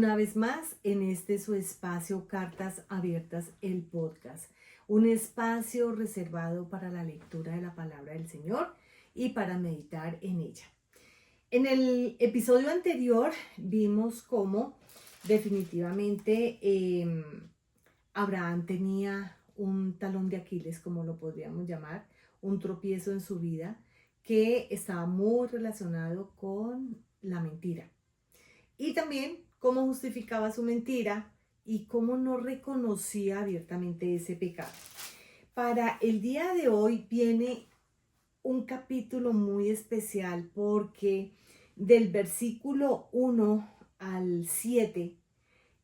una vez más en este su espacio Cartas Abiertas, el podcast. Un espacio reservado para la lectura de la palabra del Señor y para meditar en ella. En el episodio anterior vimos cómo definitivamente Abraham tenía un talón de Aquiles, como lo podríamos llamar, un tropiezo en su vida que estaba muy relacionado con la mentira. Y también cómo justificaba su mentira y cómo no reconocía abiertamente ese pecado. Para el día de hoy viene un capítulo muy especial porque del versículo 1 al 7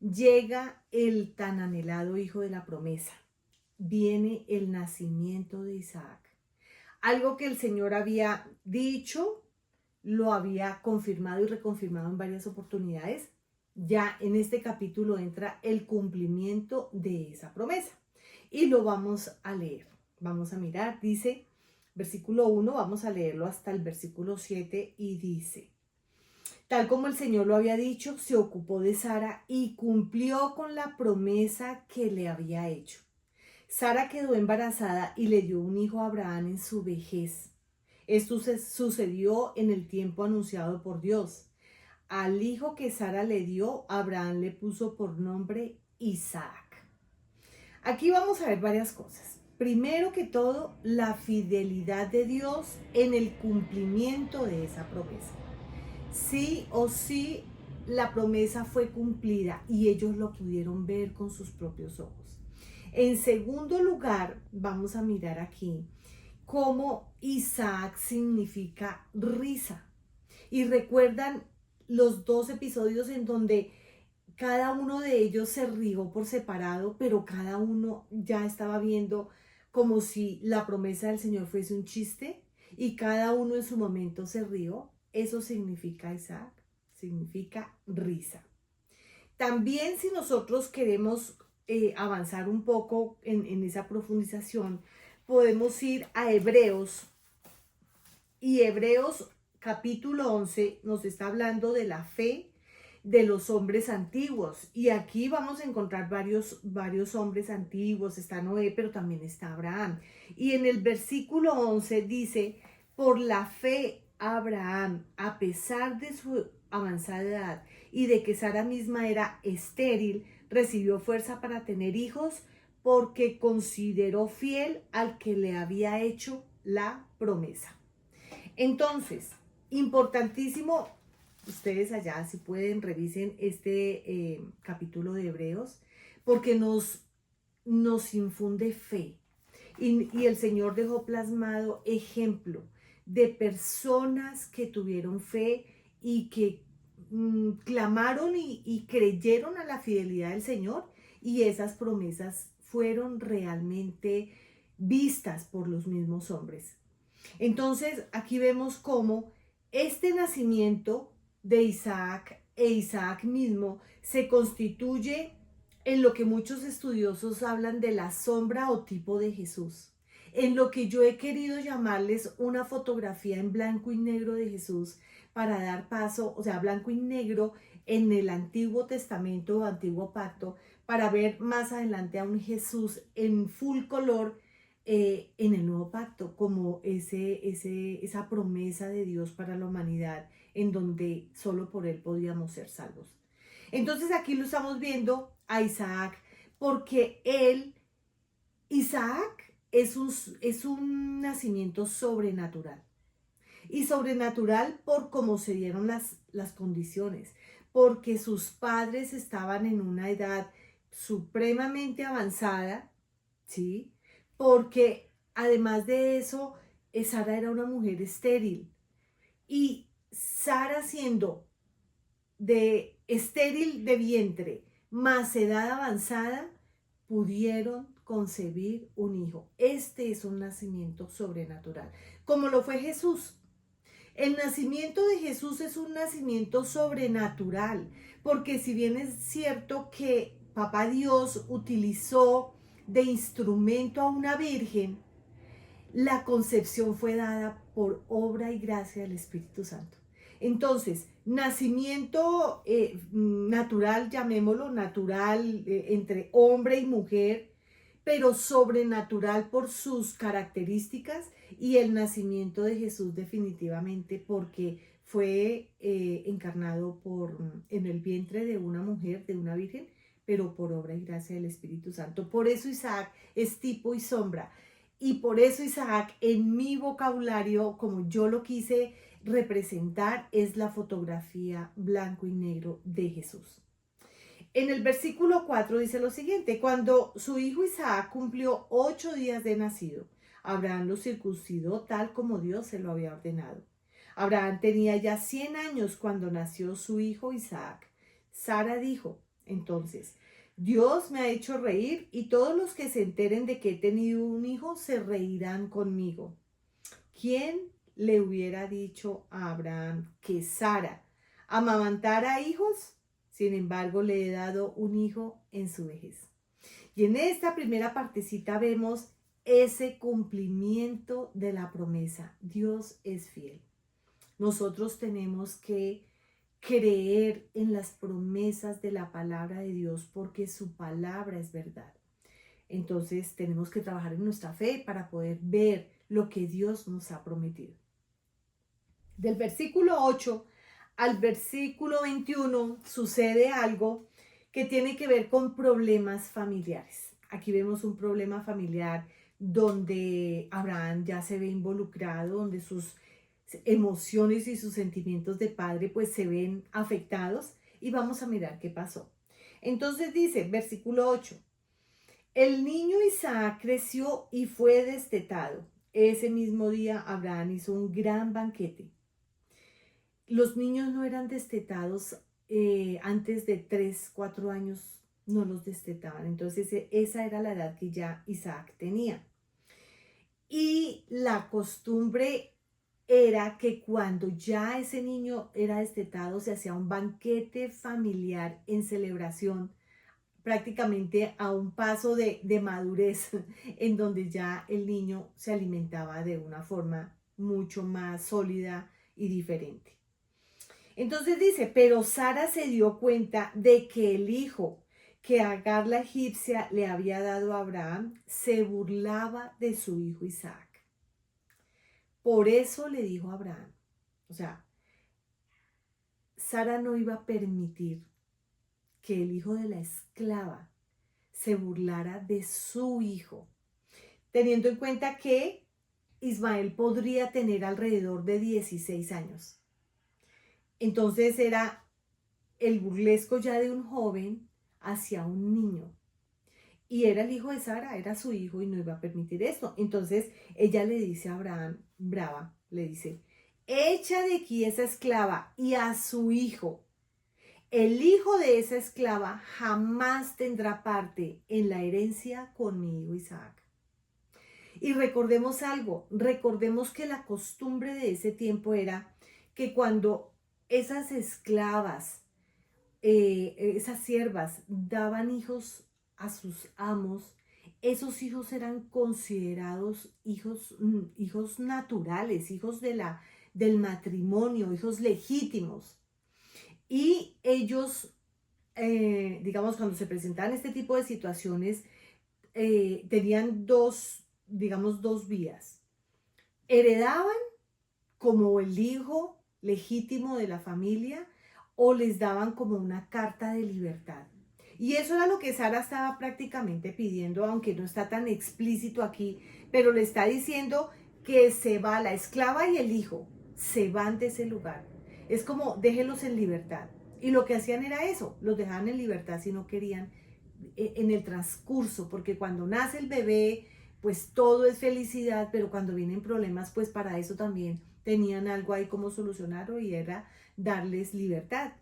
llega el tan anhelado hijo de la promesa. Viene el nacimiento de Isaac. Algo que el Señor había dicho, lo había confirmado y reconfirmado en varias oportunidades. Ya en este capítulo entra el cumplimiento de esa promesa. Y lo vamos a leer. Vamos a mirar, dice, versículo 1, vamos a leerlo hasta el versículo 7 y dice: tal como el Señor lo había dicho, se ocupó de Sara y cumplió con la promesa que le había hecho. Sara quedó embarazada y le dio un hijo a Abraham en su vejez. Esto sucedió en el tiempo anunciado por Dios. Al hijo que Sara le dio, Abraham le puso por nombre Isaac. Aquí vamos a ver varias cosas. Primero que todo, la fidelidad de Dios en el cumplimiento de esa promesa. Sí o sí, la promesa fue cumplida y ellos lo pudieron ver con sus propios ojos. En segundo lugar, vamos a mirar aquí cómo Isaac significa risa. Y recuerdan los dos episodios en donde cada uno de ellos se rió por separado, pero cada uno ya estaba viendo como si la promesa del Señor fuese un chiste y cada uno en su momento se rió. Eso significa Isaac, significa risa. También si nosotros queremos avanzar un poco en esa profundización, podemos ir a Hebreos. Y Hebreos capítulo 11 nos está hablando de la fe de los hombres antiguos. Y aquí vamos a encontrar varios hombres antiguos. Está Noé, pero también está Abraham. Y en el versículo 11 dice: por la fe Abraham, a pesar de su avanzada edad y de que Sara misma era estéril, recibió fuerza para tener hijos porque consideró fiel al que le había hecho la promesa. Entonces, importantísimo, ustedes allá si pueden revisen este capítulo de Hebreos porque nos infunde fe y el Señor dejó plasmado ejemplo de personas que tuvieron fe y que clamaron y creyeron a la fidelidad del Señor y esas promesas fueron realmente vistas por los mismos hombres. Entonces aquí vemos cómo este nacimiento de Isaac e Isaac mismo se constituye en lo que muchos estudiosos hablan de la sombra o tipo de Jesús, en lo que yo he querido llamarles una fotografía en blanco y negro de Jesús para dar paso, o sea, blanco y negro en el Antiguo Testamento o Antiguo Pacto, para ver más adelante a un Jesús en full color en el Nuevo Pacto, como esa promesa de Dios para la humanidad, en donde solo por Él podíamos ser salvos. Entonces aquí lo estamos viendo a Isaac, porque Isaac es un nacimiento sobrenatural. Y sobrenatural por cómo se dieron las condiciones, porque sus padres estaban en una edad supremamente avanzada, ¿sí? Porque además de eso, Sara era una mujer estéril. Y Sara siendo de estéril de vientre, más edad avanzada, pudieron concebir un hijo. Este es un nacimiento sobrenatural, como lo fue Jesús. El nacimiento de Jesús es un nacimiento sobrenatural, porque si bien es cierto que Papá Dios utilizó de instrumento a una virgen, la concepción fue dada por obra y gracia del Espíritu Santo. Entonces, nacimiento natural, llamémoslo, natural entre hombre y mujer, pero sobrenatural por sus características, y el nacimiento de Jesús definitivamente porque fue encarnado en el vientre de una mujer, de una virgen, pero por obra y gracia del Espíritu Santo. Por eso Isaac es tipo y sombra. Y por eso Isaac, en mi vocabulario, como yo lo quise representar, es la fotografía blanco y negro de Jesús. En el versículo 4 dice lo siguiente: cuando su hijo Isaac cumplió 8 días de nacido, Abraham lo circuncidó tal como Dios se lo había ordenado. Abraham tenía ya 100 años cuando nació su hijo Isaac. Sara dijo entonces: Dios me ha hecho reír, y todos los que se enteren de que he tenido un hijo se reirán conmigo. ¿Quién le hubiera dicho a Abraham que Sara amamantara hijos? Sin embargo, le he dado un hijo en su vejez. Y en esta primera partecita vemos ese cumplimiento de la promesa. Dios es fiel. Nosotros tenemos que creer en las promesas de la palabra de Dios porque su palabra es verdad. Entonces tenemos que trabajar en nuestra fe para poder ver lo que Dios nos ha prometido. Del versículo 8 al versículo 21 sucede algo que tiene que ver con problemas familiares. Aquí vemos un problema familiar donde Abraham ya se ve involucrado, donde sus emociones y sus sentimientos de padre pues se ven afectados, y vamos a mirar qué pasó. Entonces dice, versículo 8: el niño Isaac creció y fue destetado. Ese mismo día Abraham hizo un gran banquete. Los niños no eran destetados antes de 3, 4 años, no los destetaban. Entonces esa era la edad que ya Isaac tenía. Y la costumbre era que cuando ya ese niño era destetado se hacía un banquete familiar en celebración, prácticamente a un paso de madurez, en donde ya el niño se alimentaba de una forma mucho más sólida y diferente. Entonces dice, pero Sara se dio cuenta de que el hijo que Agar la egipcia le había dado a Abraham se burlaba de su hijo Isaac. Por eso le dijo a Abraham, o sea, Sara no iba a permitir que el hijo de la esclava se burlara de su hijo, teniendo en cuenta que Ismael podría tener alrededor de 16 años. Entonces era el burlesco ya de un joven hacia un niño. Y era el hijo de Sara, era su hijo, y no iba a permitir esto. Entonces ella le dice a Abraham, brava, le dice, echa de aquí esa esclava y a su hijo. El hijo de esa esclava jamás tendrá parte en la herencia con mi hijo Isaac. Y recordemos algo, recordemos que la costumbre de ese tiempo era que cuando esas esclavas, esas siervas daban hijos a sus amos, esos hijos eran considerados hijos naturales, hijos del matrimonio, hijos legítimos. Y ellos, digamos, cuando se presentaban este tipo de situaciones, tenían dos vías. Heredaban como el hijo legítimo de la familia, o les daban como una carta de libertad. Y eso era lo que Sara estaba prácticamente pidiendo, aunque no está tan explícito aquí, pero le está diciendo que se va la esclava y el hijo, se van de ese lugar. Es como, déjenlos en libertad. Y lo que hacían era eso, los dejaban en libertad si no querían en el transcurso, porque cuando nace el bebé, pues todo es felicidad, pero cuando vienen problemas, pues para eso también tenían algo ahí como solucionarlo, y era darles libertad.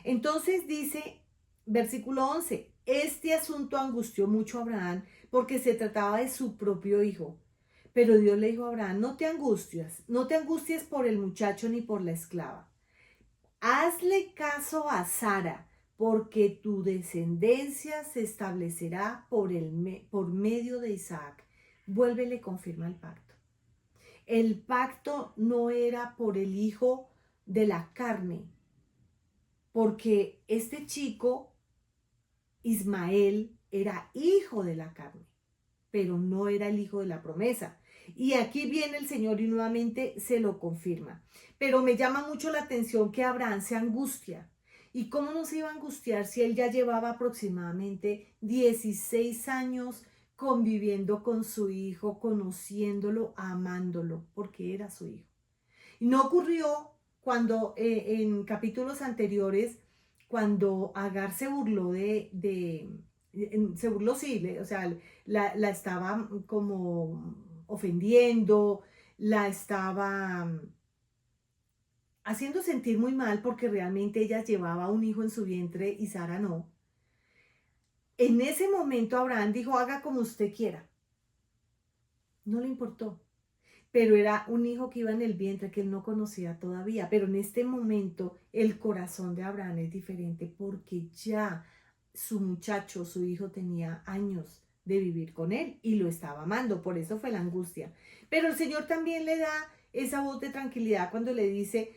Entonces dice, versículo 11, este asunto angustió mucho a Abraham porque se trataba de su propio hijo. Pero Dios le dijo a Abraham, no te angusties por el muchacho ni por la esclava. Hazle caso a Sara, porque tu descendencia se establecerá por medio de Isaac. Vuélvele, confirma el pacto. El pacto no era por el hijo de la carne, porque este chico, Ismael, era hijo de la carne, pero no era el hijo de la promesa. Y aquí viene el Señor y nuevamente se lo confirma. Pero me llama mucho la atención que Abraham se angustia. ¿Y cómo no se iba a angustiar si él ya llevaba aproximadamente 16 años conviviendo con su hijo, conociéndolo, amándolo, porque era su hijo? Y no ocurrió cuando en capítulos anteriores, cuando Agar se burló se burló, sí, o sea, la estaba como ofendiendo, la estaba haciendo sentir muy mal porque realmente ella llevaba un hijo en su vientre y Sara no. En ese momento Abraham dijo, haga como usted quiera. No le importó. Pero era un hijo que iba en el vientre que él no conocía todavía. Pero en este momento el corazón de Abraham es diferente porque ya su muchacho, su hijo tenía años de vivir con él y lo estaba amando. Por eso fue la angustia. Pero el Señor también le da esa voz de tranquilidad cuando le dice,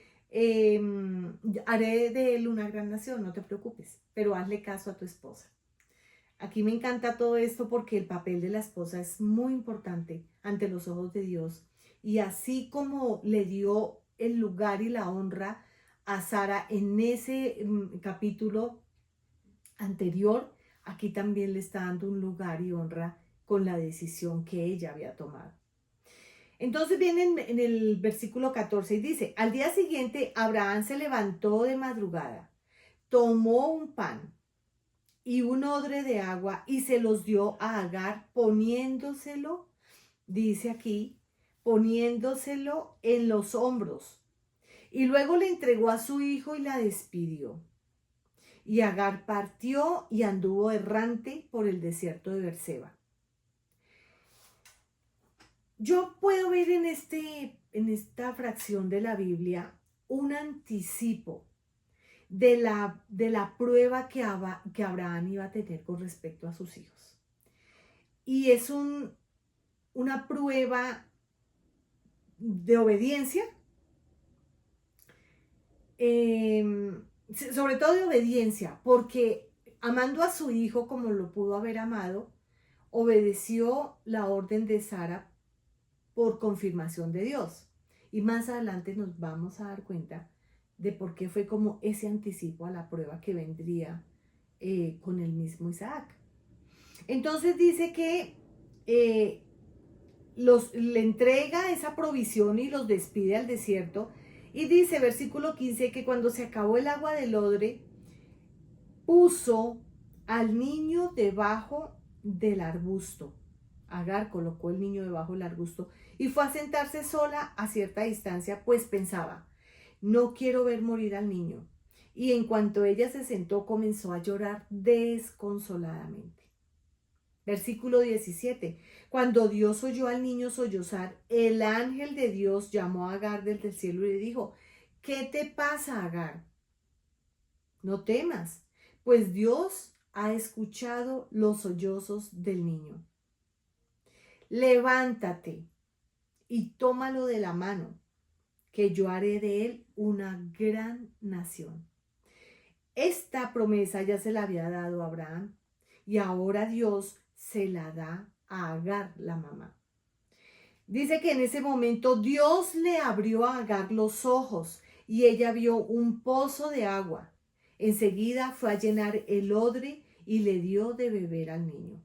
haré de él una gran nación, no te preocupes, pero hazle caso a tu esposa. Aquí me encanta todo esto porque el papel de la esposa es muy importante ante los ojos de Dios. Y así como le dio el lugar y la honra a Sara en ese capítulo anterior, aquí también le está dando un lugar y honra con la decisión que ella había tomado. Entonces viene en el versículo 14 y dice, al día siguiente Abraham se levantó de madrugada, tomó un pan y un odre de agua y se los dio a Agar poniéndoselo, dice aquí, poniéndoselo en los hombros. Y luego le entregó a su hijo y la despidió. Y Agar partió y anduvo errante por el desierto de Berseba. Yo puedo ver en esta fracción de la Biblia un anticipo de la prueba que Abraham iba a tener con respecto a sus hijos. Y es una prueba de obediencia, sobre todo de obediencia, porque amando a su hijo como lo pudo haber amado, obedeció la orden de Sara por confirmación de Dios. Y más adelante nos vamos a dar cuenta de por qué fue como ese anticipo a la prueba que vendría con el mismo Isaac. Entonces dice que le entrega esa provisión y los despide al desierto. Y dice, versículo 15, que cuando se acabó el agua del odre, puso al niño debajo del arbusto. Agar colocó el niño debajo del arbusto y fue a sentarse sola a cierta distancia, pues pensaba, no quiero ver morir al niño. Y en cuanto ella se sentó, comenzó a llorar desconsoladamente. Versículo 17. Cuando Dios oyó al niño sollozar, el ángel de Dios llamó a Agar desde el cielo y le dijo, ¿qué te pasa, Agar? No temas, pues Dios ha escuchado los sollozos del niño. Levántate y tómalo de la mano, que yo haré de él una gran nación. Esta promesa ya se la había dado a Abraham y ahora Dios se la da a Agar, la mamá. Dice que en ese momento Dios le abrió a Agar los ojos y ella vio un pozo de agua. Enseguida fue a llenar el odre y le dio de beber al niño.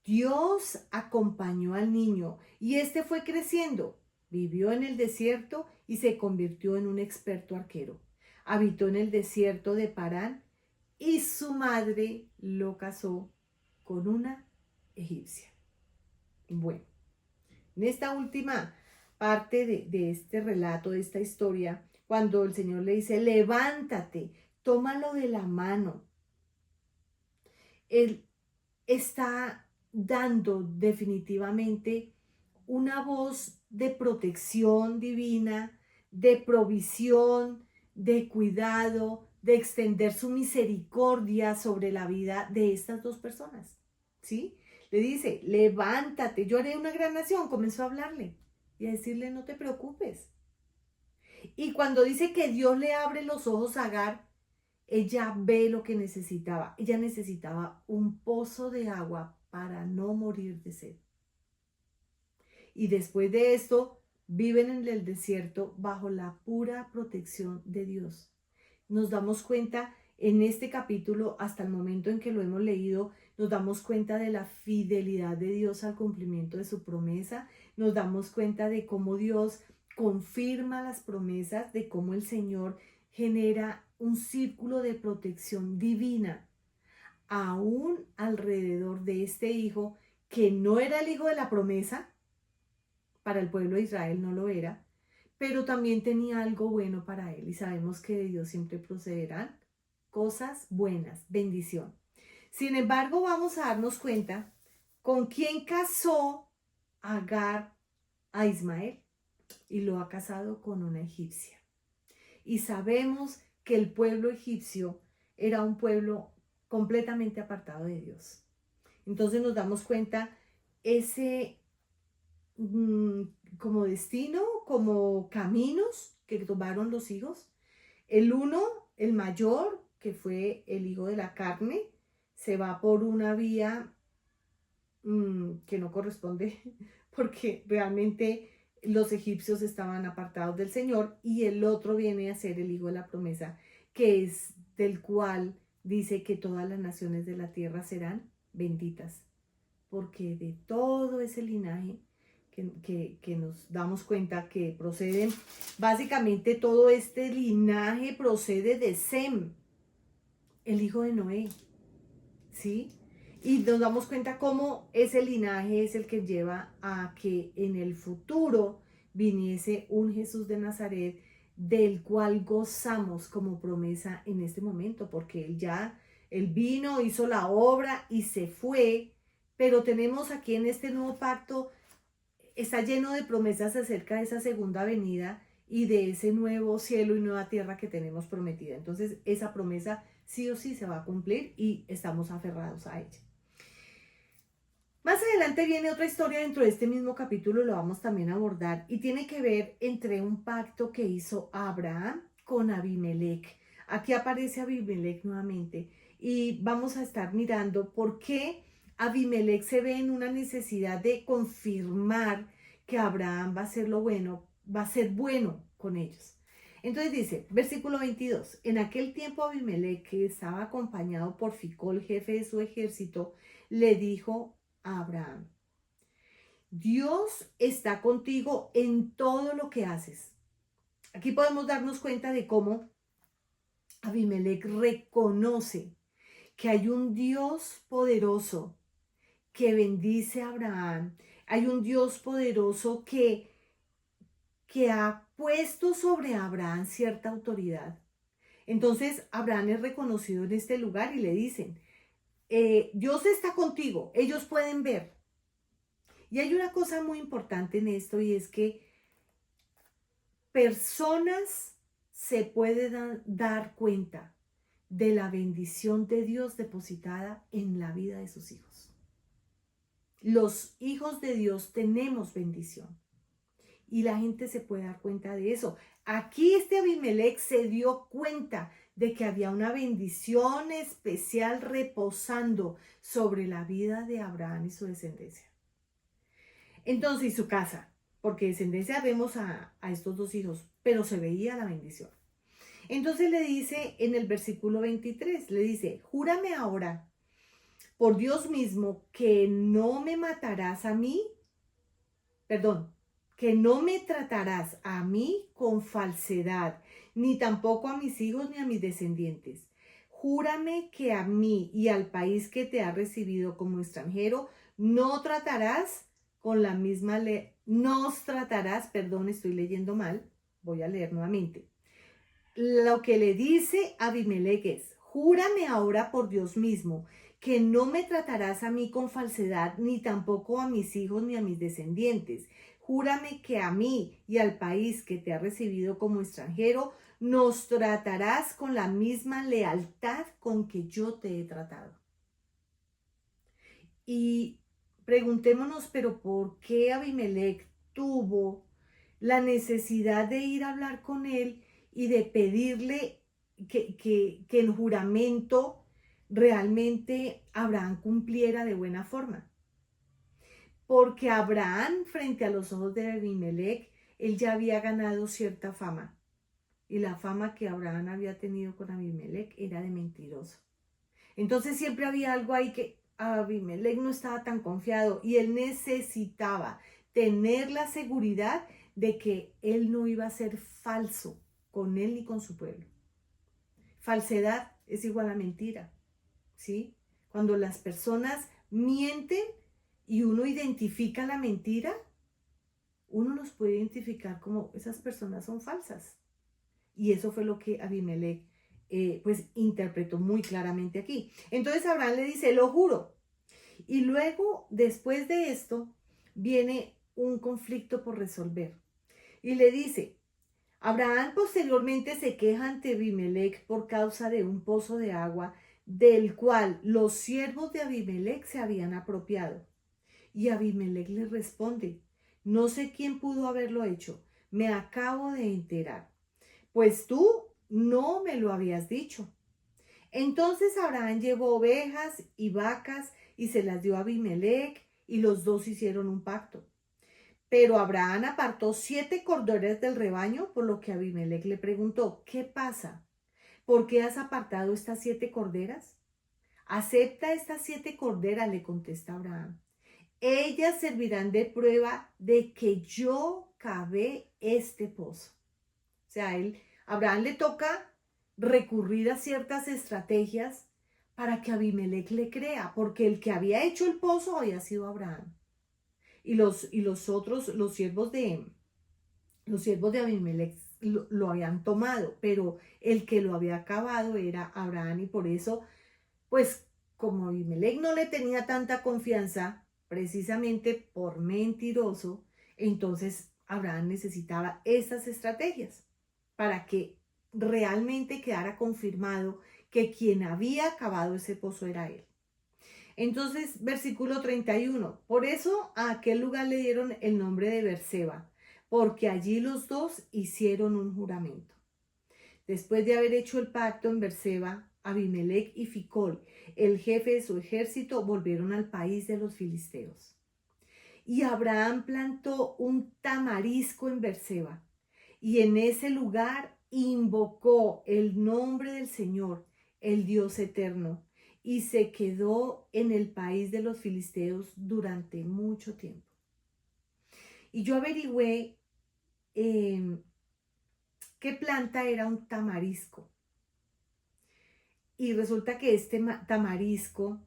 Dios acompañó al niño y éste fue creciendo. Vivió en el desierto y se convirtió en un experto arquero. Habitó en el desierto de Parán y su madre lo casó con una egipcia. Bueno, en esta última parte de este relato, de esta historia, cuando el Señor le dice, levántate, tómalo de la mano, Él está dando definitivamente una voz de protección divina, de provisión, de cuidado, de extender su misericordia sobre la vida de estas dos personas, ¿sí? Le dice, levántate, yo haré una gran nación, comenzó a hablarle y a decirle, no te preocupes. Y cuando dice que Dios le abre los ojos a Agar, ella ve lo que necesitaba. Ella necesitaba un pozo de agua para no morir de sed. Y después de esto, viven en el desierto bajo la pura protección de Dios. Nos damos cuenta en este capítulo, hasta el momento en que lo hemos leído, nos damos cuenta de la fidelidad de Dios al cumplimiento de su promesa. Nos damos cuenta de cómo Dios confirma las promesas, de cómo el Señor genera un círculo de protección divina aún alrededor de este hijo, que no era el hijo de la promesa, para el pueblo de Israel no lo era, pero también tenía algo bueno para él. Y sabemos que de Dios siempre procederán cosas buenas, bendición. Sin embargo, vamos a darnos cuenta con quién casó Agar a Ismael, y lo ha casado con una egipcia. Y sabemos que el pueblo egipcio era un pueblo completamente apartado de Dios. Entonces nos damos cuenta ese como destino, como caminos que tomaron los hijos. El uno, el mayor, que fue el hijo de la carne, se va por una vía que no corresponde, porque realmente los egipcios estaban apartados del Señor, y el otro viene a ser el hijo de la promesa, que es del cual dice que todas las naciones de la tierra serán benditas, porque de todo ese linaje que nos damos cuenta que proceden, básicamente todo este linaje procede de Sem, el hijo de Noé, ¿sí? Y nos damos cuenta cómo ese linaje es el que lleva a que en el futuro viniese un Jesús de Nazaret, del cual gozamos como promesa en este momento, porque él vino, hizo la obra y se fue, pero tenemos aquí en este nuevo pacto, está lleno de promesas acerca de esa segunda venida y de ese nuevo cielo y nueva tierra que tenemos prometida. Entonces, esa promesa sí o sí se va a cumplir y estamos aferrados a ella. Más adelante viene otra historia dentro de este mismo capítulo, lo vamos también a abordar, y tiene que ver entre un pacto que hizo Abraham con Abimelech. Aquí aparece Abimelech nuevamente y vamos a estar mirando por qué Abimelech se ve en una necesidad de confirmar que Abraham va a ser lo bueno, va a ser bueno con ellos. Entonces dice, versículo 22, en aquel tiempo Abimelech, que estaba acompañado por Ficol, jefe de su ejército, le dijo a Abraham: Dios está contigo en todo lo que haces. Aquí podemos darnos cuenta de cómo Abimelech reconoce que hay un Dios poderoso que bendice a Abraham. Hay un Dios poderoso que ha puesto sobre Abraham cierta autoridad. Entonces Abraham es reconocido en este lugar y le dicen, Dios está contigo, ellos pueden ver. Y hay una cosa muy importante en esto, y es que personas se pueden dar cuenta de la bendición de Dios depositada en la vida de sus hijos. Los hijos de Dios tenemos bendición y la gente se puede dar cuenta de eso. Aquí este Abimelech se dio cuenta de que había una bendición especial reposando sobre la vida de Abraham y su descendencia. Entonces, y su casa, porque descendencia vemos a estos dos hijos, pero se veía la bendición. Entonces le dice en el versículo 23, le dice, júrame ahora por Dios mismo que no me matarás a mí, perdón, que no me tratarás a mí con falsedad, ni tampoco a mis hijos ni a mis descendientes. Júrame que a mí y al país que te ha recibido como extranjero no tratarás con la misma ley, nos tratarás, perdón, estoy leyendo mal, voy a leer nuevamente. Lo que le dice Abimelech es, júrame ahora por Dios mismo que no me tratarás a mí con falsedad, ni tampoco a mis hijos ni a mis descendientes. Júrame que a mí y al país que te ha recibido como extranjero nos tratarás con la misma lealtad con que yo te he tratado. Y preguntémonos, pero ¿por qué Abimelech tuvo la necesidad de ir a hablar con él y de pedirle que el juramento realmente Abraham cumpliera de buena forma. Porque Abraham, frente a los ojos de Abimelech, él ya había ganado cierta fama. Y la fama que Abraham había tenido con Abimelech era de mentiroso. Entonces siempre había algo ahí que Abimelech no estaba tan confiado y él necesitaba tener la seguridad de que él no iba a ser falso con él ni con su pueblo. Falsedad es igual a mentira, ¿sí? Cuando las personas mienten y uno identifica la mentira, uno los puede identificar como esas personas son falsas. Y eso fue lo que Abimelech pues interpretó muy claramente aquí. Entonces Abraham le dice, lo juro. Y luego, después de esto, viene un conflicto por resolver. Y le dice, Abraham posteriormente se queja ante Abimelech por causa de un pozo de agua del cual los siervos de Abimelech se habían apropiado. Y Abimelech le responde, no sé quién pudo haberlo hecho, me acabo de enterar, pues tú no me lo habías dicho. Entonces Abraham llevó ovejas y vacas y se las dio a Abimelech y los dos hicieron un pacto. Pero Abraham apartó 7 corderos del rebaño, por lo que Abimelech le preguntó, ¿qué pasa? ¿Por qué has apartado estas 7 corderas? Acepta estas 7 corderas, le contesta Abraham. Ellas servirán de prueba de que yo cavé este pozo. O sea, Abraham le toca recurrir a ciertas estrategias para que Abimelech le crea, porque el que había hecho el pozo había sido Abraham. Y los otros, los siervos de Abimelech lo habían tomado, pero el que lo había acabado era Abraham y por eso, pues como Abimelech no le tenía tanta confianza, precisamente por mentiroso, entonces Abraham necesitaba estas estrategias para que realmente quedara confirmado que quien había acabado ese pozo era él. Entonces, versículo 31, por eso a aquel lugar le dieron el nombre de Berseba, porque allí los dos hicieron un juramento. Después de haber hecho el pacto en Berseba, Abimelech y Ficol, el jefe de su ejército, volvieron al país de los filisteos. Y Abraham plantó un tamarisco en Berseba, y en ese lugar invocó el nombre del Señor, el Dios eterno, y se quedó en el país de los filisteos durante mucho tiempo. Y yo averigüé qué planta era un tamarisco. Y resulta que este tamarisco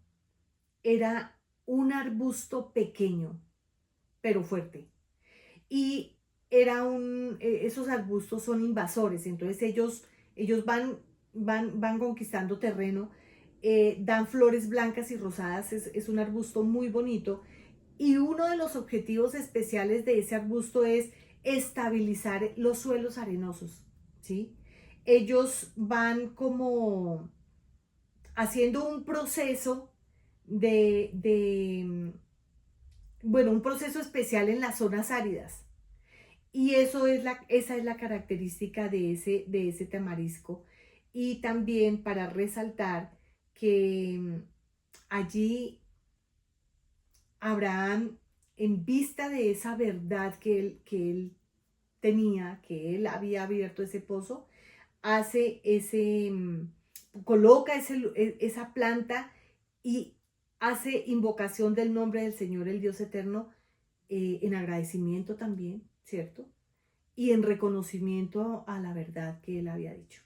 era un arbusto pequeño, pero fuerte. Y esos arbustos son invasores, entonces ellos van conquistando terreno, dan flores blancas y rosadas, es un arbusto muy bonito. Y uno de los objetivos especiales de ese arbusto es estabilizar los suelos arenosos, ¿sí? Ellos van como haciendo un proceso bueno, un proceso especial en las zonas áridas. Y esa es la característica de ese tamarisco. Y también para resaltar que allí Abraham, en vista de esa verdad que él tenía, que él había abierto ese pozo, coloca esa planta y hace invocación del nombre del Señor, el Dios eterno, en agradecimiento también, ¿cierto? Y en reconocimiento a la verdad que él había dicho.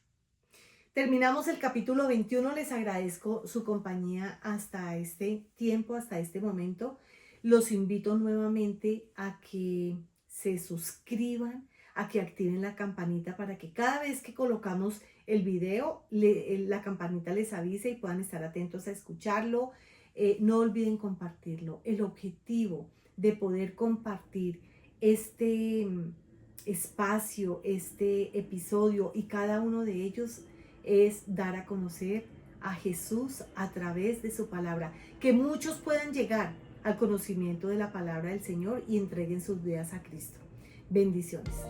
Terminamos el capítulo 21. Les agradezco su compañía hasta este tiempo, hasta este momento. Los invito nuevamente a que se suscriban, a que activen la campanita para que cada vez que colocamos el video, la campanita les avise y puedan estar atentos a escucharlo. No olviden compartirlo. El objetivo de poder compartir este espacio, este episodio y cada uno de ellos es dar a conocer a Jesús a través de su palabra, que muchos puedan llegar al conocimiento de la palabra del Señor y entreguen sus vidas a Cristo. Bendiciones.